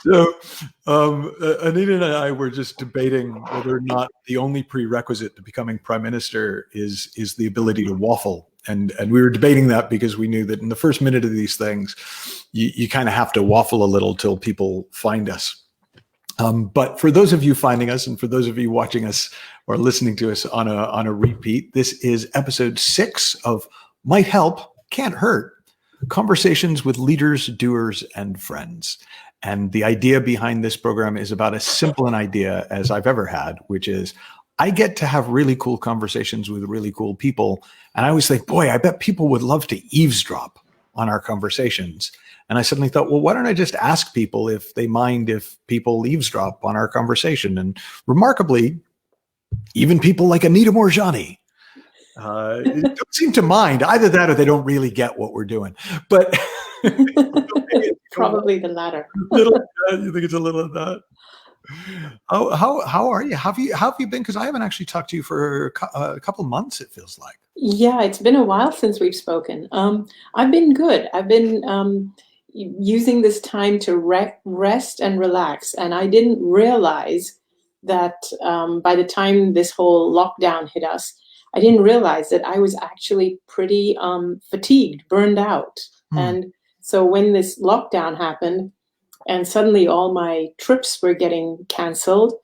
So, Anita and I were just debating whether or not the only prerequisite to becoming prime minister is the ability to waffle, and we were debating that because we knew that in the first minute of these things, you kind of have to waffle a little till people find us. But for those of you finding us, and for those of you watching us or listening to us on a repeat, this is episode 6 of Might Help, Can't Hurt. Conversations with leaders, doers, and friends. And the idea behind this program is about as simple an idea as I've ever had, which is I get to have really cool conversations with really cool people. And I always think, boy, I bet people would love to eavesdrop on our conversations. And I suddenly thought, well, why don't I just ask people if they mind if people eavesdrop on our conversation? And remarkably, even people like Anita Moorjani don't seem to mind. Either that or they don't really get what we're doing. But probably the latter. You think it's a little of that? How are you? How have you been? Because I haven't actually talked to you for a couple of months, it feels like. Yeah, it's been a while since we've spoken. I've been good. I've been using this time to rest and relax. And I didn't realize that by the time this whole lockdown hit us, I didn't realize that I was actually pretty fatigued, burned out. And so when this lockdown happened and suddenly all my trips were getting canceled,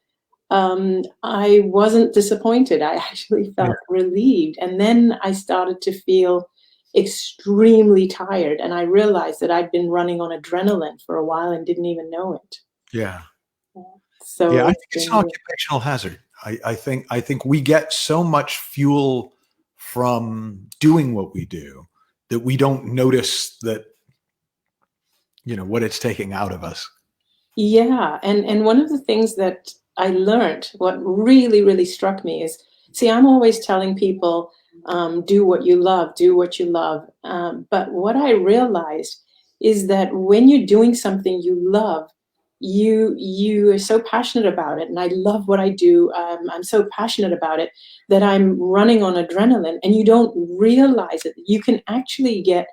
I wasn't disappointed. I actually felt relieved. And then I started to feel extremely tired. And I realized that I'd been running on adrenaline for a while and didn't even know it. Yeah. So yeah, I think it's an occupational hazard. I think we get so much fuel from doing what we do that we don't notice that, what it's taking out of us. Yeah. And one of the things that I learned, what really, really struck me is, see, I'm always telling people, do what you love, do what you love. But what I realized is that when you're doing something you love, you are so passionate about it, and I love what I do. I'm so passionate about it that I'm running on adrenaline, and you don't realize it. You can actually get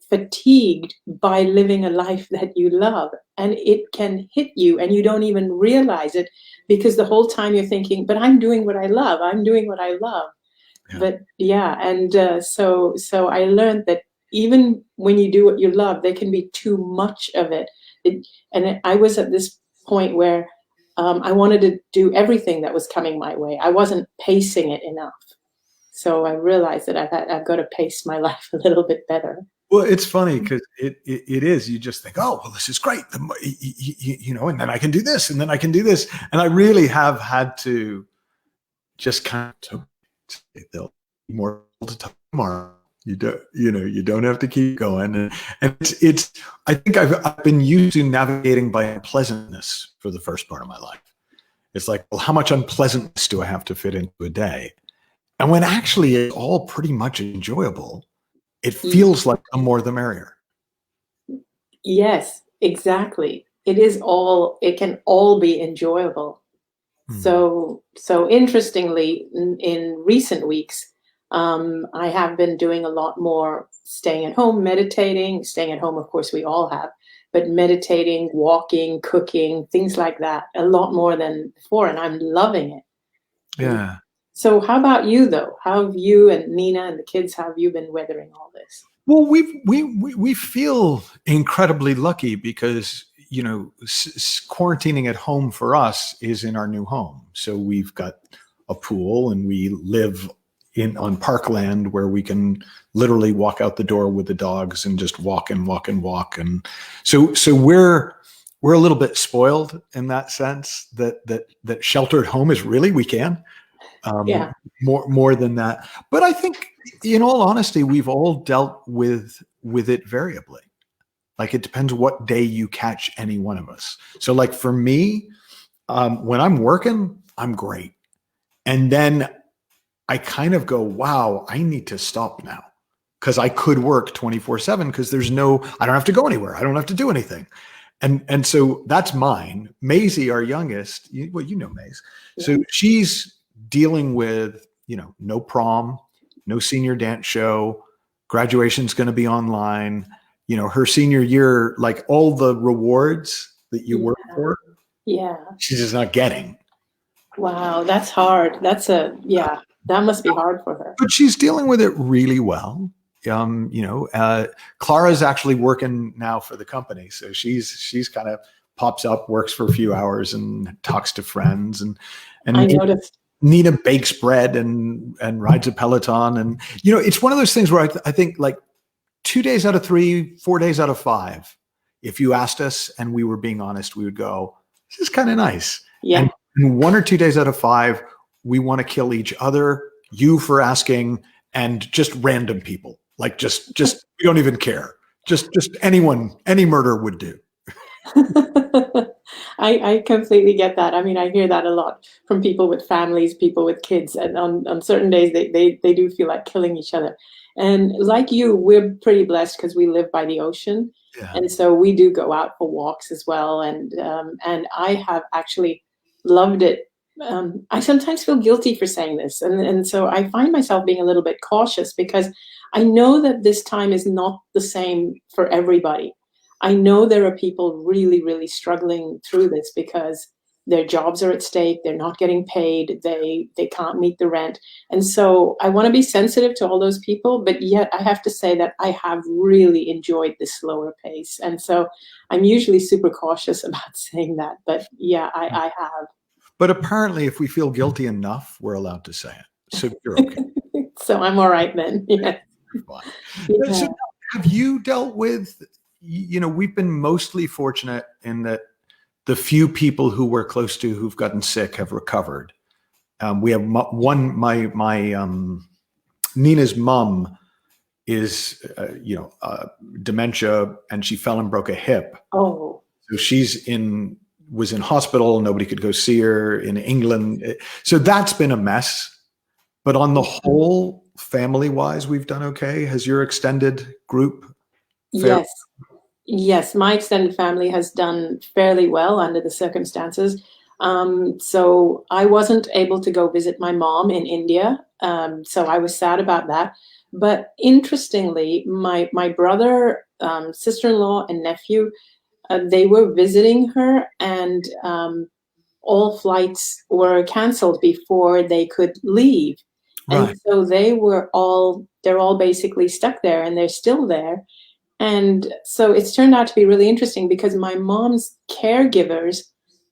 fatigued by living a life that you love, and it can hit you, and you don't even realize it because the whole time you're thinking, "But I'm doing what I love. I'm doing what I love." Yeah. But yeah, and so I learned that even when you do what you love, there can be too much of it. I was at this point where I wanted to do everything that was coming my way. I wasn't pacing it enough. So I realized that I've got to pace my life a little bit better. Well, it's funny because it is. You just think, oh, well, this is great. And then I can do this, and then I can do this. And I really have had to just kind of they'll be more to talk tomorrow. You don't have to keep going. And it's I think I've been used to navigating by unpleasantness for the first part of my life. It's like, well, how much unpleasantness do I have to fit into a day? And when actually it's all pretty much enjoyable, it feels like the more the merrier. Yes, exactly. It can all be enjoyable. So interestingly, in recent weeks, I have been doing a lot more staying at home, meditating. Staying at home, of course, we all have, but meditating, walking, cooking, things like that, a lot more than before, and I'm loving it. Yeah. So how about you, though? How have you and Nina and the kids, how have you been weathering all this? Well, we feel incredibly lucky because, quarantining at home for us is in our new home. So we've got a pool and we live on parkland where we can literally walk out the door with the dogs and just walk and walk and walk. And so we're a little bit spoiled in that sense that shelter at home is really, we can. More than that. But I think, in all honesty, we've all dealt with it variably. Like, it depends what day you catch any one of us. So like for me, when I'm working, I'm great. And then I kind of go, wow, I need to stop now because I could work 24/7 because I don't have to go anywhere. I don't have to do anything. And so that's mine. Maisie, our youngest, Maisie. So she's dealing with, no prom, no senior dance show, graduation's going to be online. her senior year, like all the rewards that you work for, Yeah. she's just not getting. Wow, that's hard. That must be hard for her. But she's dealing with it really well. Clara's actually working now for the company, so she's kind of pops up, works for a few hours, and talks to friends, and I noticed. Nina bakes bread and rides a Peloton, and it's one of those things where I think like 2 days out of 3, 4 days out of 5, if you asked us and we were being honest, we would go, this is kind of nice. Yeah. And 1 or 2 days out of 5, we want to kill each other, you for asking, and just random people. Like just we don't even care. Just anyone, any murder would do. I completely get that. I mean, I hear that a lot from people with families, people with kids, and on certain days they do feel like killing each other. And like you, we're pretty blessed because we live by the ocean, and so we do go out for walks as well. And I have actually loved it. I sometimes feel guilty for saying this, and so I find myself being a little bit cautious because I know that this time is not the same for everybody. I know there are people really, really struggling through this because their jobs are at stake. They're not getting paid. They can't meet the rent. And so I want to be sensitive to all those people, but yet I have to say that I have really enjoyed the slower pace. And so I'm usually super cautious about saying that, but yeah, I have. But apparently if we feel guilty enough, we're allowed to say it. So you're okay. So I'm all right then. Yeah. Yeah. So have you dealt with, we've been mostly fortunate in that the few people who we're close to who've gotten sick have recovered. We have Nina's mom is, dementia, and she fell and broke a hip. Oh. So was in hospital. Nobody could go see her in England. So that's been a mess. But on the whole, family-wise, we've done okay. Has your extended group? Yes, my extended family has done fairly well under the circumstances. So I wasn't able to go visit my mom in India. So I was sad about that. But interestingly, my brother, sister-in-law, and nephew, they were visiting her, and all flights were canceled before they could leave. Right. And so they're all basically stuck there, and they're still there. And so it's turned out to be really interesting because my mom's caregivers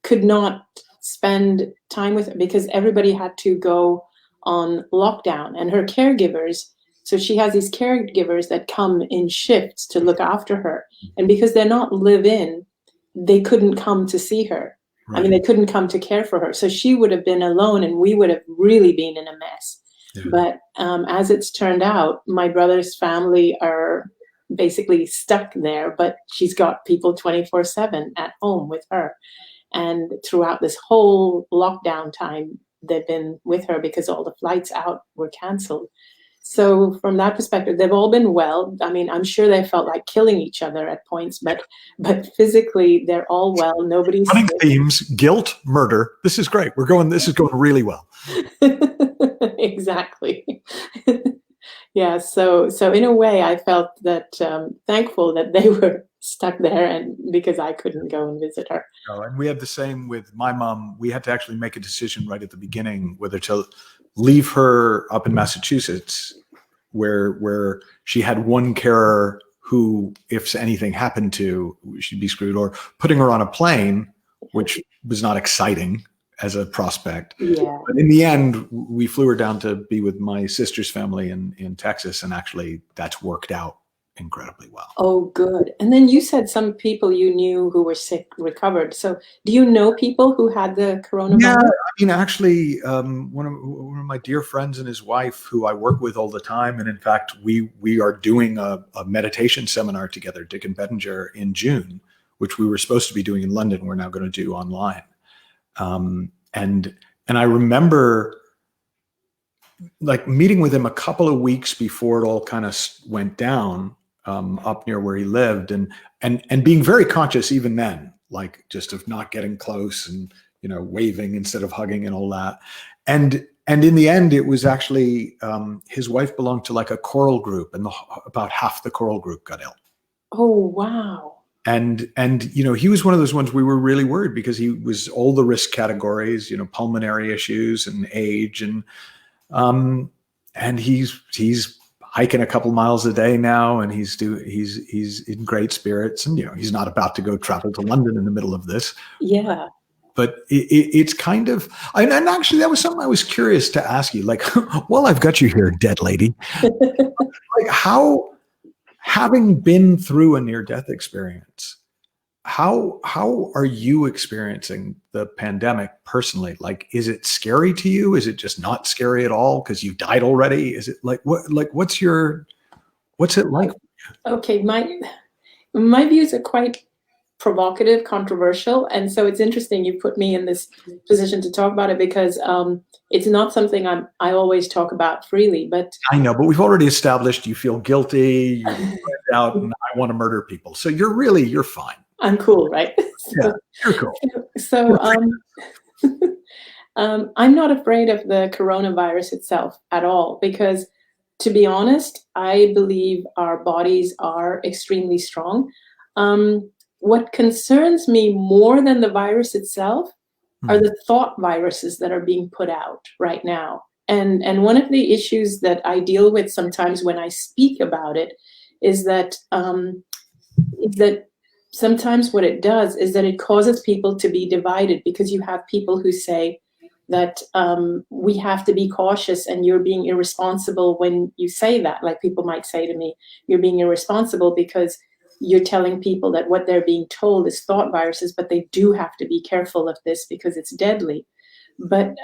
could not spend time with her because everybody had to go on lockdown, and her caregivers, so she has these caregivers that come in shifts to look after her. And because they're not live-in, they couldn't come to see her. Right. I mean, they couldn't come to care for her. So she would have been alone, and we would have really been in a mess. Yeah. But as it's turned out, my brother's family are basically stuck there, but she's got people 24/7 at home with her. And throughout this whole lockdown time, they've been with her because all the flights out were canceled. So from that perspective, they've all been well. I mean, I'm sure they felt like killing each other at points, but physically they're all well. Nobody's running sick. Themes, guilt, murder. This is great. This is going really well. Exactly. Yeah. So in a way, I felt that thankful that they were stuck there, and because I couldn't go and visit her. No, and we had the same with my mom. We had to actually make a decision right at the beginning whether to leave her up in Massachusetts, where she had one carer who, if anything happened to, she'd be screwed, or putting her on a plane, which was not exciting as a prospect. Yeah. But in the end, we flew her down to be with my sister's family in Texas, and actually that's worked out incredibly well. Oh, good. And then you said some people you knew who were sick recovered. So do you know people who had the coronavirus? Yeah, I mean, actually, one of my dear friends and his wife, who I work with all the time, and in fact, we are doing a meditation seminar together, Dick and Bettinger, in June, which we were supposed to be doing in London. We're now going to do online. And I remember like meeting with him a couple of weeks before it all kind of went down, up near where he lived, and being very conscious even then, like just of not getting close and, waving instead of hugging and all that. And in the end, it was actually, his wife belonged to like a choral group, and about half the choral group got ill. Oh, wow. And he was one of those ones we were really worried because he was all the risk categories, pulmonary issues and age, um, and he's hiking a couple miles a day now, and he's in great spirits, and he's not about to go travel to London in the middle of this. Yeah. But it's kind of, and actually that was something I was curious to ask you. Like, well, I've got you here, dead lady. Like, how, having been through a near-death experience, how are you experiencing the pandemic personally? Like, is it scary to you? Is it just not scary at all because you died already? Is it like what's it like? Okay, my views are quite provocative, controversial, and so it's interesting you put me in this position to talk about it because it's not something I always talk about freely. But I know, but we've already established you feel guilty, you're out, and I want to murder people. So you're fine. I'm cool, right? Yeah, you're cool. So I'm not afraid of the coronavirus itself at all because, to be honest, I believe our bodies are extremely strong. What concerns me more than the virus itself are the thought viruses that are being put out right now. And one of the issues that I deal with sometimes when I speak about it is that sometimes what it does is that it causes people to be divided because you have people who say that we have to be cautious and you're being irresponsible when you say that. Like people might say to me, you're being irresponsible because you're telling people that what they're being told is thought viruses, but they do have to be careful of this because it's deadly. But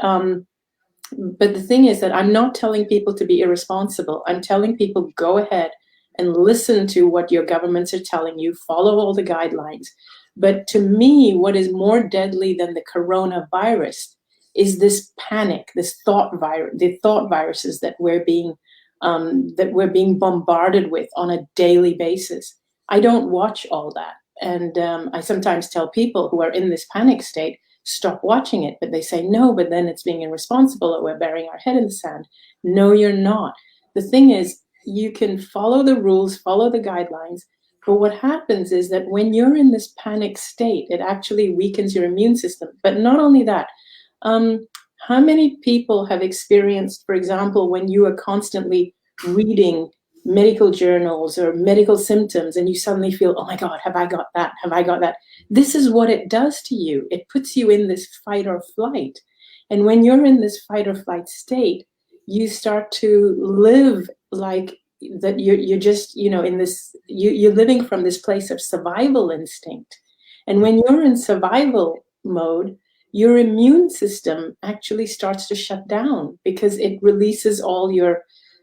the thing is that I'm not telling people to be irresponsible. I'm telling people go ahead and listen to what your governments are telling you, follow all the guidelines. But to me, what is more deadly than the coronavirus is this panic, the thought viruses that we're being bombarded with on a daily basis. I don't watch all that. And I sometimes tell people who are in this panic state, stop watching it. But they say, no, but then it's being irresponsible or we're burying our head in the sand. No, you're not. The thing is, you can follow the rules, follow the guidelines. But what happens is that when you're in this panic state, it actually weakens your immune system. But not only that, how many people have experienced, for example, when you are constantly reading medical journals or medical symptoms and you suddenly feel, oh my God, have I got that? Have I got that? This is what it does to you. It puts you in this fight or flight. And when you're in this fight or flight state, you start to live like that you're just, in this, you're living from this place of survival instinct. And when you're in survival mode, your immune system actually starts to shut down because it releases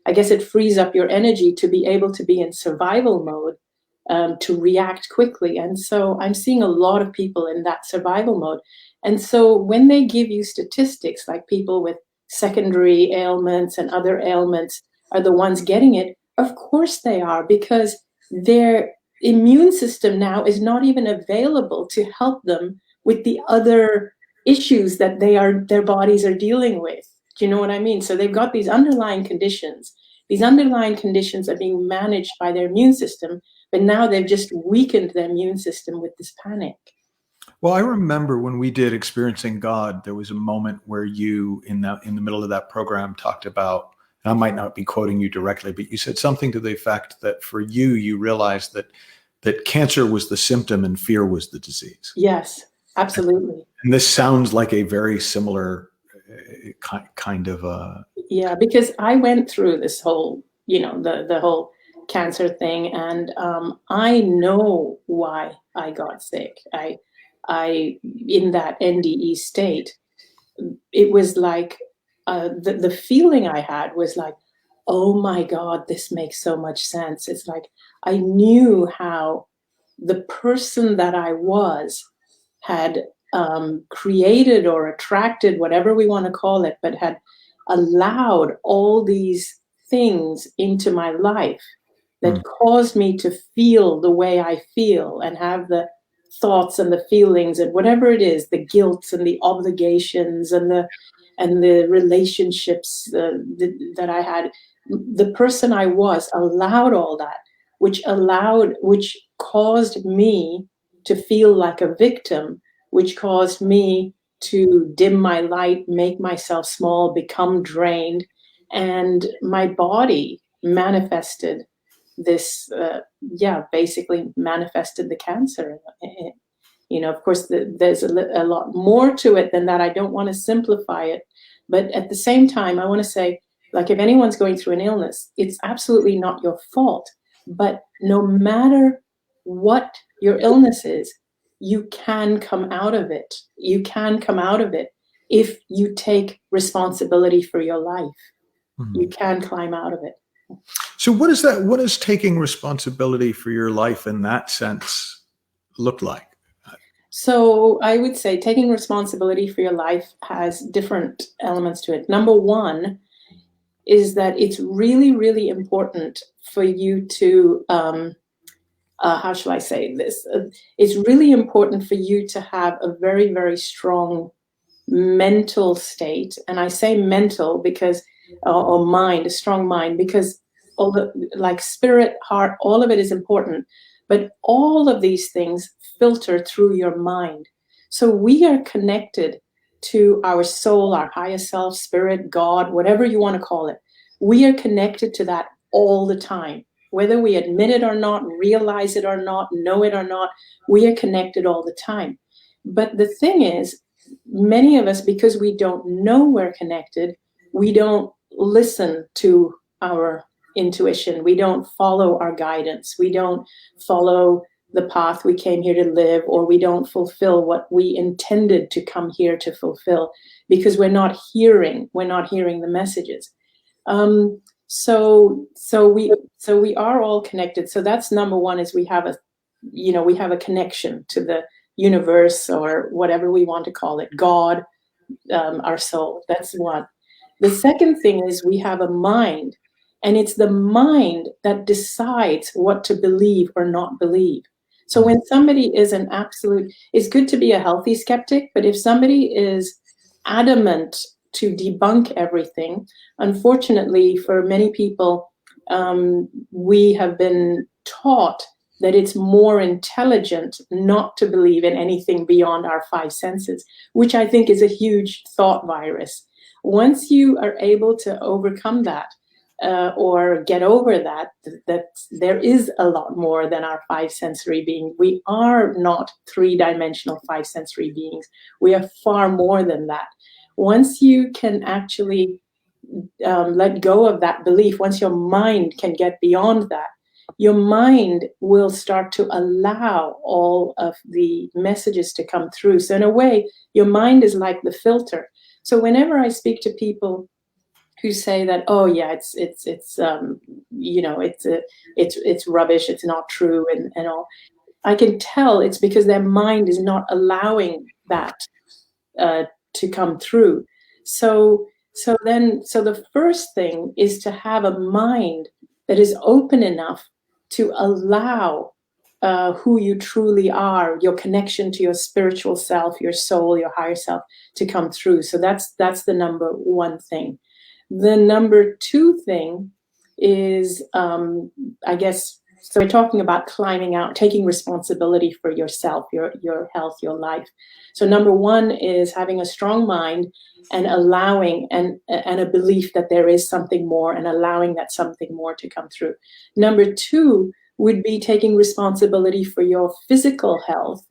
it frees up your energy to be able to be in survival mode, to react quickly. And so I'm seeing a lot of people in that survival mode. And so when they give you statistics like people with secondary ailments and other ailments are the ones getting it, of course they are, because their immune system now is not even available to help them with the other issues that their bodies are dealing with. Do you know what I mean? So they've got these underlying conditions. These underlying conditions are being managed by their immune system, but now they've just weakened their immune system with this panic. Well, I remember when we did Experiencing God, there was a moment where you, in the middle of that program, talked about, and I might not be quoting you directly, but you said something to the effect that for you realized that cancer was the symptom and fear was the disease. Yes, absolutely. And this sounds like a very similar kind of yeah, because I went through this whole, the whole cancer thing, and I know why I got sick. I in that NDE state, it was like the feeling I had was like, oh my God, this makes so much sense. It's like I knew how the person that I was had created or attracted, whatever we want to call it, but had allowed all these things into my life that caused me to feel the way I feel and have the thoughts and the feelings and whatever it is, the guilt and the obligations and the relationships that I had. The person I was allowed all that, which caused me to feel like a victim, which caused me to dim my light, make myself small, become drained. And my body manifested this, basically manifested the cancer. Of course, there's a lot more to it than that. I don't want to simplify it. But at the same time, I want to say, like, if anyone's going through an illness, it's absolutely not your fault. But no matter what your illness is, you can come out of it. You can come out of it if you take responsibility for your life. Mm-hmm. You can climb out of it. So what is that? What does taking responsibility for your life in that sense look like? So I would say taking responsibility for your life has different elements to it. Number one is that it's really, really important for you to, how shall I say this? It's really important for you to have a very, very strong mental state. And I say mental because, or mind, a strong mind, because all the, like spirit, heart, all of it is important. But all of these things filter through your mind. So we are connected to our soul, our higher self, spirit, God, whatever you want to call it. We are connected to that all the time. Whether we admit it or not, realize it or not, know it or not, we are connected all the time. But the thing is, many of us, because we don't know we're connected, we don't listen to our intuition. We don't follow our guidance. We don't follow the path we came here to live, or we don't fulfill what we intended to come here to fulfill because we're not hearing the messages. So we are all connected. So that's number one, is we have a connection to the universe, or whatever we want to call it, God, our soul. That's one. The second thing is we have a mind, and it's the mind that decides what to believe or not believe. So when somebody is it's good to be a healthy skeptic, but if somebody is adamant to debunk everything, unfortunately for many people, we have been taught that it's more intelligent not to believe in anything beyond our five senses, which I think is a huge thought virus. Once you are able to overcome that, or get over that there is a lot more than our five sensory being. We are not three-dimensional five sensory beings. We are far more than that. Once you can actually let go of that belief, once your mind can get beyond that, your mind will start to allow all of the messages to come through. So in a way, your mind is like the filter. So whenever I speak to people who say that, oh yeah, it's rubbish, it's not true, and all, I can tell it's because their mind is not allowing that to come through. So the first thing is to have a mind that is open enough to allow who you truly are, your connection to your spiritual self, your soul, your higher self, to come through. So that's the number one thing. The number two thing is, I guess, so we're talking about climbing out, taking responsibility for yourself, your health, your life. So number one is having a strong mind and allowing and a belief that there is something more, and allowing that something more to come through. Number two would be taking responsibility for your physical health,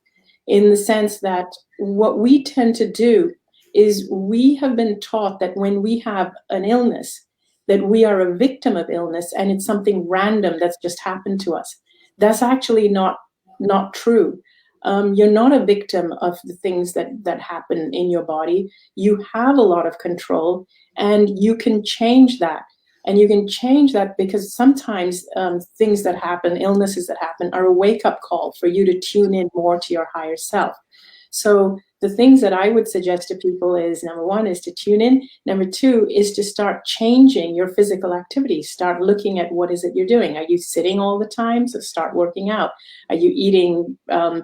in the sense that what we tend to do is we have been taught that when we have an illness, that we are a victim of illness, and it's something random that's just happened to us. That's actually not true. You're not a victim of the things that happen in your body. You have a lot of control, and you can change that. And you can change that because sometimes things that happen, illnesses that happen, are a wake-up call for you to tune in more to your higher self. So the things that I would suggest to people is, number one, is to tune in. Number two is to start changing your physical activities. Start looking at what is it you're doing. Are you sitting all the time? So start working out. Are you eating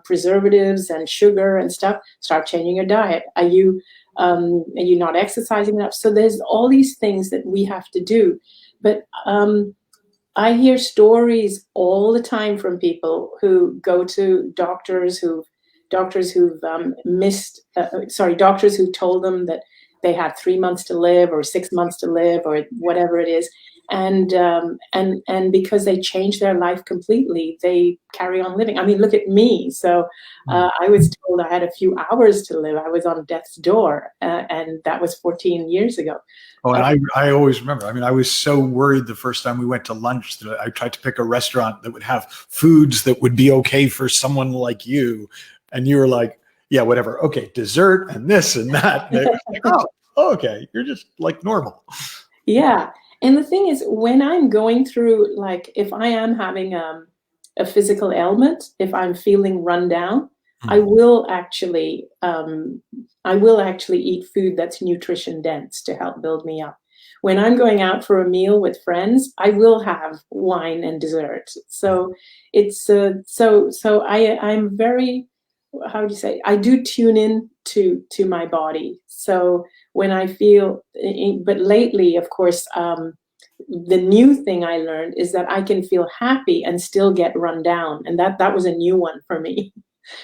preservatives and sugar and stuff? Start changing your diet. Are you not exercising enough? So there's all these things that we have to do. But I hear stories all the time from people who go to doctors who've missed, doctors who told them that they had 3 months to live or 6 months to live or whatever it is. And because they change their life completely, they carry on living. I mean, look at me. So I was told I had a few hours to live. I was on death's door, and that was 14 years ago. Oh, and I always remember. I mean, I was so worried the first time we went to lunch that I tried to pick a restaurant that would have foods that would be okay for someone like you. And you were like, yeah, whatever. Okay, dessert and this and that. And it was like, oh, okay. You're just like normal. Yeah. And the thing is, when I'm going through, like, if I am having a physical ailment, if I'm feeling run down, I will actually eat food that's nutrition dense to help build me up. When I'm going out for a meal with friends, I will have wine and dessert. So it's I'm very, how do you say, I do tune in to my body. So when I feel, but lately, of course, the new thing I learned is that I can feel happy and still get run down. And that was a new one for me.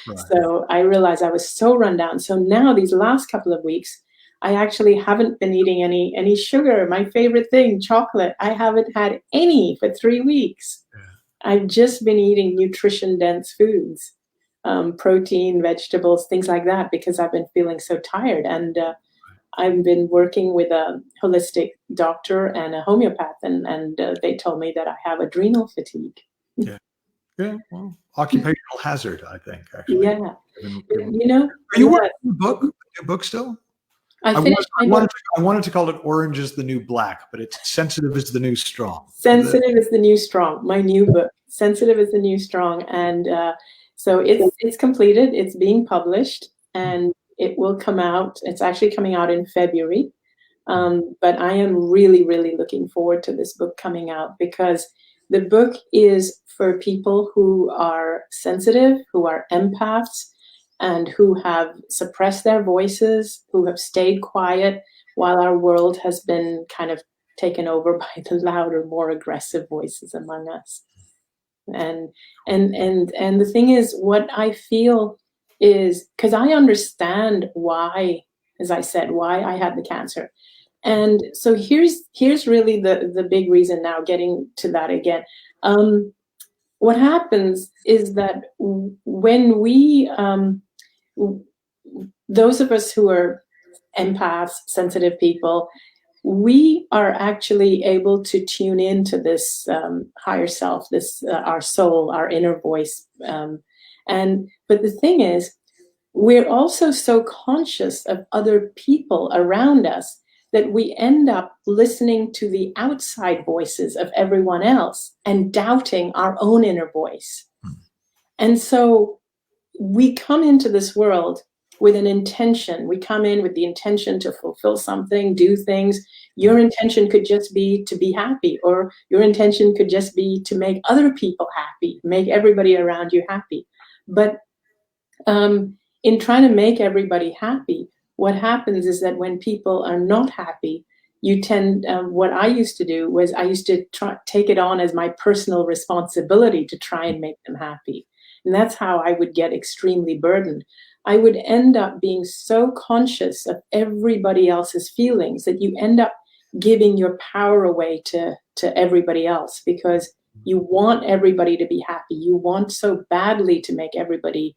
Right. So I realized I was so run down. So now these last couple of weeks, I actually haven't been eating any sugar. My favorite thing, chocolate. I haven't had any for 3 weeks. Yeah. I've just been eating nutrition dense foods, protein, vegetables, things like that, because I've been feeling so tired. And I've been working with a holistic doctor and a homeopath, and they told me that I have adrenal fatigue. Yeah. Yeah, well, occupational hazard, I think, actually. Yeah. You know, are you working on a new book still? I wanted to call it Orange is the New Black, but it's Sensitive is the New Strong. Sensitive is the New Strong, my new book. Sensitive is the New Strong. And so it's completed. It's being published, and it will come out. It's actually coming out in February. But I am really, really looking forward to this book coming out, because the book is for people who are sensitive, who are empaths, and who have suppressed their voices, who have stayed quiet while our world has been kind of taken over by the louder, more aggressive voices among us. And the thing is, what I feel is, because I understand why, as I said, why I had the cancer. And so here's really the big reason now, getting to that again. What happens is that when we, those of us who are empaths, sensitive people, we are actually able to tune into this higher self, this our soul, our inner voice. But the thing is, we're also so conscious of other people around us that we end up listening to the outside voices of everyone else and doubting our own inner voice. And so we come into this world with an intention. We come in with the intention to fulfill something, do things. Your intention could just be to be happy, or your intention could just be to make other people happy, make everybody around you happy. But in trying to make everybody happy, what happens is that when people are not happy, you tend, what I used to do was I used to take it on as my personal responsibility to try and make them happy. And that's how I would get extremely burdened. I would end up being so conscious of everybody else's feelings that you end up giving your power away to everybody else, because you want everybody to be happy. You want so badly to make everybody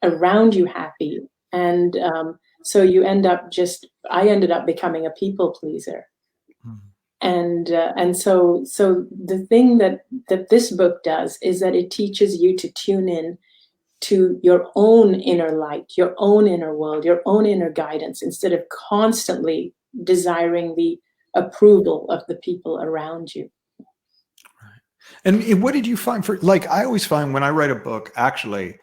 around you happy. And so you end up I ended up becoming a people pleaser. And so the thing that this book does is that it teaches you to tune in to your own inner light, your own inner world, your own inner guidance, instead of constantly desiring the approval of the people around you. Right. And what did you find like, I always find when I write a book, actually,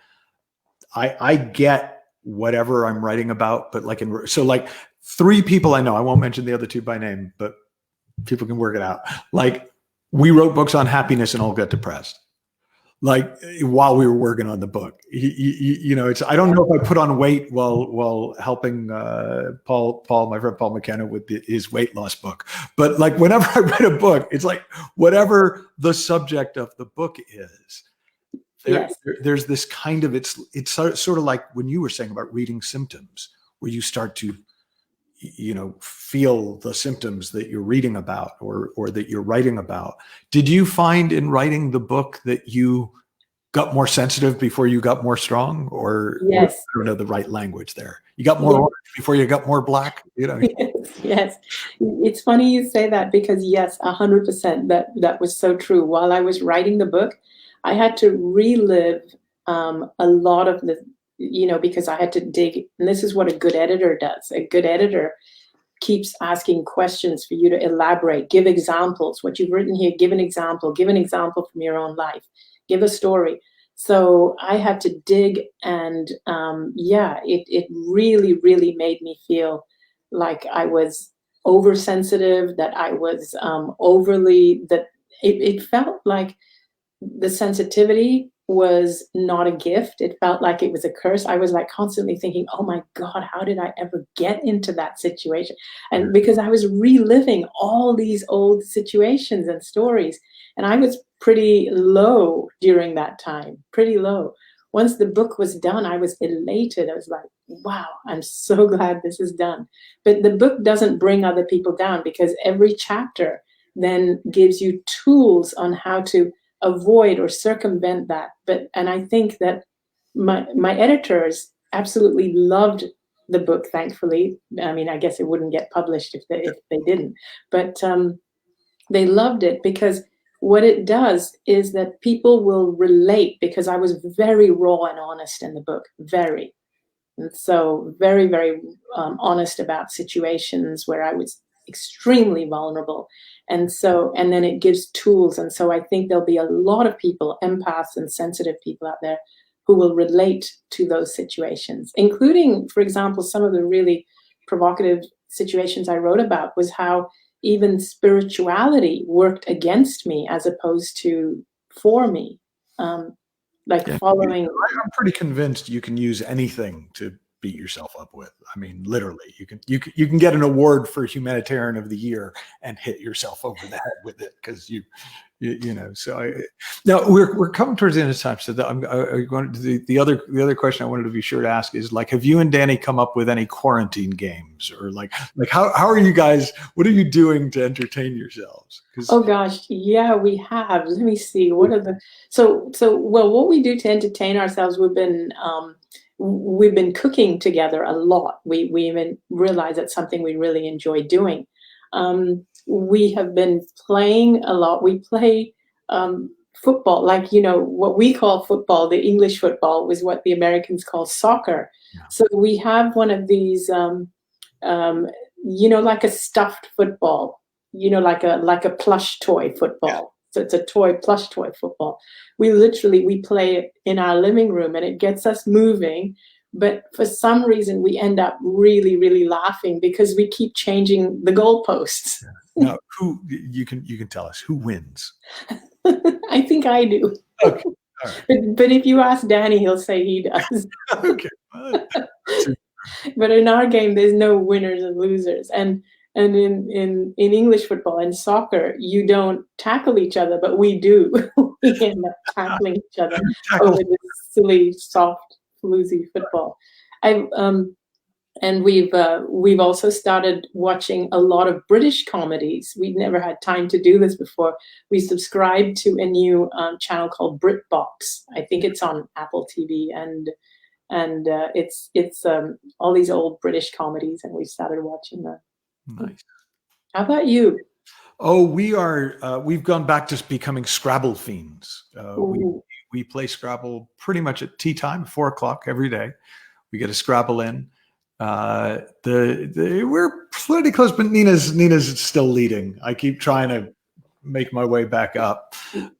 I get whatever I'm writing about, but like, so like 3 people I know, I won't mention the other 2 by name, but people can work it out. Like, we wrote books on happiness and all got depressed. like while we were working on the book. You know, it's, I don't know if I put on weight while helping Paul, my friend Paul McKenna with his weight loss book. But like whenever I read a book, it's like whatever the subject of the book is, there's this kind of, it's sort of like when you were saying about reading symptoms, where you start to, you know, feel the symptoms that you're reading about or that you're writing about. Did you find in writing the book that you got more sensitive before you got more strong, or Yes. I don't know the right language there. You got more orange before you got more black, you know? Yes. It's funny you say that, because yes, 100%, that was so true. While I was writing the book, I had to relive a lot of the, you know, because I had to dig, and this is what a good editor does. A good editor keeps asking questions for you to elaborate, give examples. What you've written here, give an example from your own life, give a story. So I had to dig, and it really, really made me feel like I was oversensitive, that I was overly, that it felt like the sensitivity was not a gift. It felt like it was a curse. I was like constantly thinking, oh my God, how did I ever get into that situation? And because I was reliving all these old situations and stories, and I was pretty low during that time, pretty low. Once the book was done, I was elated. I was like, wow, I'm so glad this is done. But the book doesn't bring other people down, because every chapter then gives you tools on how to avoid or circumvent that. And I think that my editors absolutely loved the book, thankfully. I mean, I guess it wouldn't get published if they didn't, but they loved it, because what it does is that people will relate, because I was very raw and honest in the book, very. And so very, very honest about situations where I was extremely vulnerable. And then it gives tools. And so I think there'll be a lot of people, empaths and sensitive people out there, who will relate to those situations, including, for example, some of the really provocative situations I wrote about was how even spirituality worked against me as opposed to for me. Following. I'm pretty convinced you can use anything to beat yourself up with. I mean, literally, you can get an award for Humanitarian of the Year and hit yourself over the head with it, because you know. So now we're coming towards the end of time. So I'm going to the other question I wanted to be sure to ask is, like, have you and Danny come up with any quarantine games, or like how are you guys? What are you doing to entertain yourselves? Oh gosh, yeah, we have. Let me see. What are the well, what we do to entertain ourselves, we've been cooking together a lot. We even realize that's something we really enjoy doing. We have been playing a lot. We play football, like, you know, what we call football, the English football was what the Americans call soccer. Yeah. So we have one of these, you know, like a stuffed football, you know, like a plush toy football. Yeah. So it's a plush toy football. We play it in our living room, and it gets us moving. But for some reason, we end up really, really laughing, because we keep changing the goalposts. Now, who you can tell us who wins? I think I do. Okay. All right. But if you ask Danny, he'll say he does. Okay. But in our game, there's no winners and losers. And in English football and soccer, you don't tackle each other, but we do. We end up tackling each other over this silly, soft, floozy football. And we've also started watching a lot of British comedies. We've never had time to do this before. We subscribed to a new channel called BritBox. I think it's on Apple TV, and it's all these old British comedies, and we started watching them. Nice. How about you? Oh, we've gone back to becoming Scrabble fiends. We play Scrabble pretty much at tea time, 4:00 every day. We get a Scrabble in. We're pretty close, but Nina's still leading. I keep trying to make my way back up. Good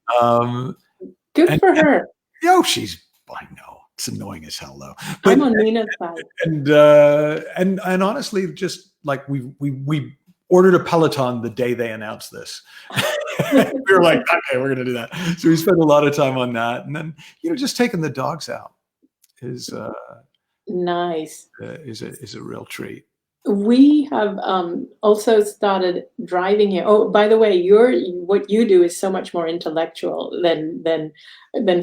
for her. I know. It's annoying as hell, though. I'm on Nina's side. And honestly, just like we ordered a Peloton the day they announced this. We were like, okay, we're going to do that. So we spent a lot of time on that. And then, just taking the dogs out is Nice. Is a real treat. We have also started driving here. Oh, by the way, what you do is so much more intellectual than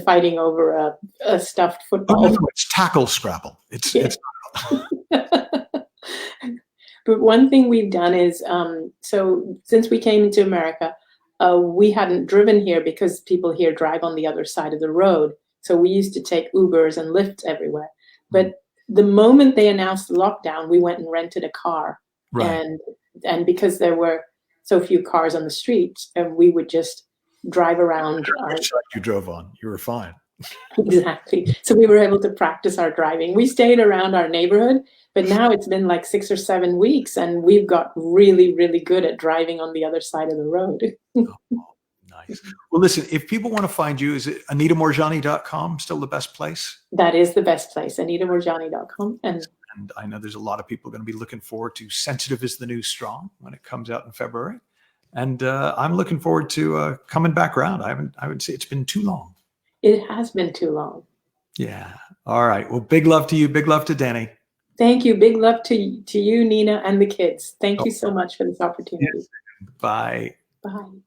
fighting over a stuffed Oh, football. no, it's tackle Scrabble. It's But one thing we've done is, so since we came into America, we hadn't driven here because people here drive on the other side of the road. So we used to take Ubers and Lyfts everywhere. But the moment they announced lockdown, we went and rented a car. right. And because there were so few cars on the streets, and we would just drive around. Which side you drove on, you were fine. Exactly. So we were able to practice our driving. We stayed around our neighborhood, but now it's been like 6 or 7 weeks, and we've got really, really good at driving on the other side of the road. Oh, nice. Well, listen, if people want to find you, is it anitamoorjani.com still the best place? That is the best place, anitamoorjani.com. And I know there's a lot of people going to be looking forward to Sensitive is the New Strong when it comes out in February. And I'm looking forward to coming back around. I would say it's been too long. it has been too long. Yeah. All right. Well, big love to you. Big love to Danny. Thank you. Big love to you, Nina, and the kids. Thank you so much for this opportunity. Yes. Bye. Bye.